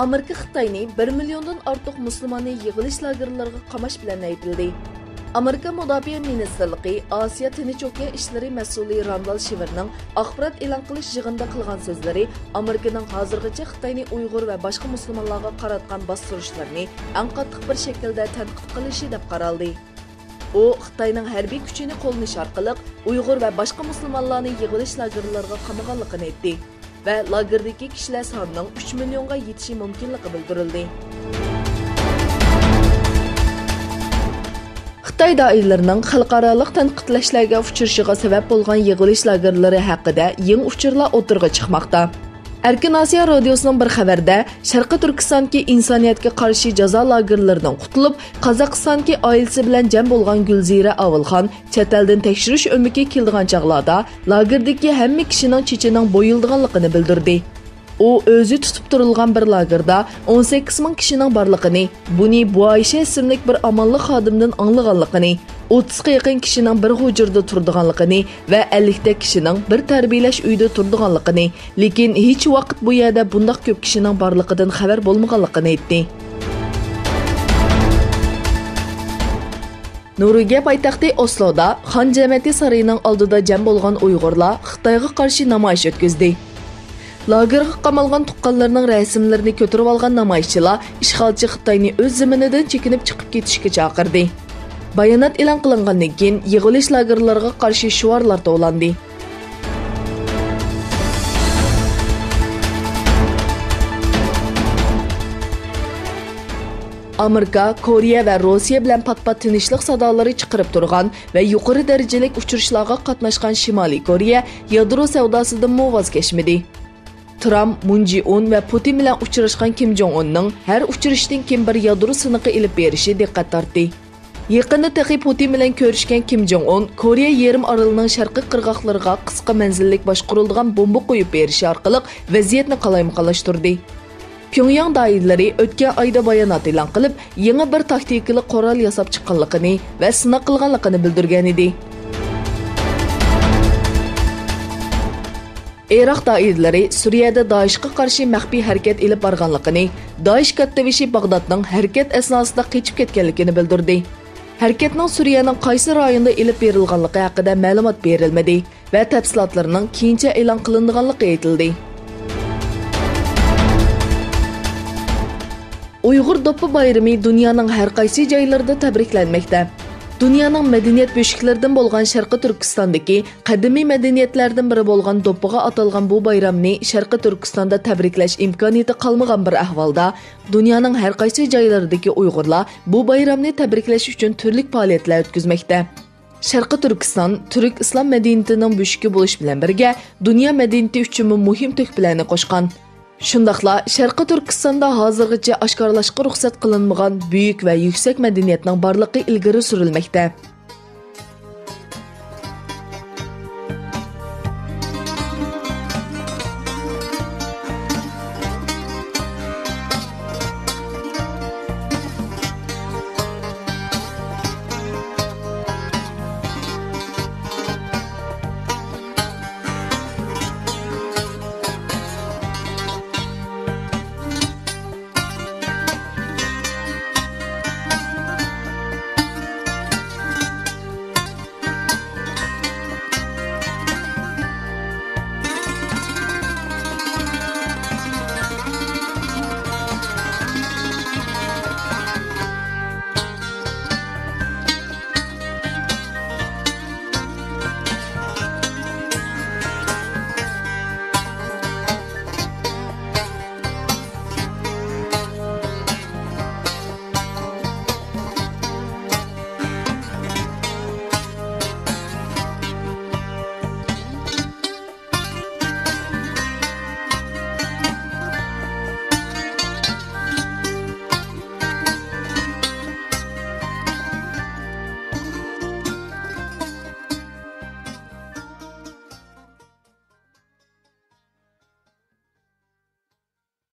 Amerika Xitoyning 1 milliondan ortiq musulmonni yig'ilish lagerlariga qamash bilan aytildi. Amerika Mudofaa Ministrligi Osiyo Tinch okean ishlari mas'uli Randall Shiverning axborot e'lon qilish yig'inida qilgan so'zlari Amerikaning hozirgacha Xitoyning Uyg'ur va boshqa musulmonlarga qaratgan bostirishlarini eng qattiq bir shaklda tanqid qilishi deb qaraldi. U Xitoyning harbiy kuchini qo'llanish orqali Uyg'ur va boshqa musulmonlarni yig'ilish lagerlariga qamaganligini aytdi va lagerdagi kishilar sonining 3 millionga yetishi mumkinligi bildirildi. Xitoy doiralarining xalqarалық tanqidlashlarga uchrashiga sabab bo'lgan yig'ilish lagerlari haqida yangi uchurlar o'tirg'a chiqmoqda. Erkin Osiyo radiosining bir xabarda Sharqi Turkistondagi insoniyatga qarshi jazo lagerlaridan qutulib, Qozog'istondagi oilasi bilan jam bo'lgan Gulzira Avulxon chet eldan tekshirish o'miga kelgan chaqlarda lagerdagi hamma kishining chechining bo'yildiganligini bildirdi. U o'zi tutib turilgan bir lagerda 18 ming kishining borligini, buni bu Ayşe ismli bir amonlik xodimdan anglaganligini, 30 ga yaqin kishining bir hujurda turdiganligini va 50 ta kishining bir tarbiyalash uyida turdiganligini, lekin hech vaqt bu yerda bunday ko'p kishining borligidan xabar bo'lmaganligini aytdi. Norvegiya poytaxti Osloda Xon jamiyati sarayining oldida jam bo'lgan Uyg'urlar Xitoyga qarshi namoyish o'tkazdi. Lagerga qamalgan tuqqanlarning rasmlarini ko'tarib olgan namoyishchilar ishg'olchi Xitoyni o'z zaminidan chekinib chiqib ketishga chaqirdi. Bayonot e'lon qilingandan keyin yig'ilish lagerlariga qarshi shiorlar to'landi. Amerika, Koreya va Rossiya bilan pat-pat tinchlik sadolari chiqarib turgan va yuqori darajalik uchrashuvlarga qatnashgan Shimoliy Koreya yadro savdosidan voz kechmadi. Trump, Moon Jae-in va Putin bilan uchrashgan Kim Jong-unning har uchrashishdan keyin bir yadro siniqi ilib berishi diqqat tortdi. Yaqinda taqiy Putin bilan ko'rishgan Kim Jong-un Koreya yarim orolining sharqiy qirg'oqlariga qisqa manzillik boshqarilgan bomba qo'yib berishi orqali vaziyatni qalaymiqlashtirdi. Pyongyang doiralari o'tgan oyda bayonot e'lon qilib, yangi bir taktikali qurol yasab chiqqanligini va sinov qilganligini bildirgan edi. Iroq doiralari Suriyada Daeshga qarshi maxfiy harakat elib borganligini, Daesh kattavishi Bag'dodning harakat asnosida qochib ketganligini bildirdi. Harakatning Suriyaning qaysi rayonida elib berilganligi haqida ma'lumot berilmadi va tafsilotlarining keyincha e'lon qilinganligi aytildi. Uyg'ur do'ppi bayrami dunyoning har qaysi joylarida tabriklanmoqda. Dunyoning madaniyat böşükleridan bo'lgan Sharqi Turkistondagi qadimiy madaniyatlardan biri bo'lgan do'ppiga atalgan bu bayramni Sharqi Turkistonda tabriklash imkoniyati qolmagan bir ahvolda, dunyoning har qaysi joylaridagi Uyg'urlar bu bayramni tabriklash uchun turli faoliyatlar o'tkazmoqda. Sharqi Turkiston Turk islom madaniyatining böşüki bo'lish bilan birga dunyo madaniyati uchun muhim to'kpilarni qo'shgan. Shundaqla Sharqi Turkistonda hozirgacha oshkorlashga ruxsat qilinmagan buyuk va yuksak madaniyatning borligi ilgari surilmoqda.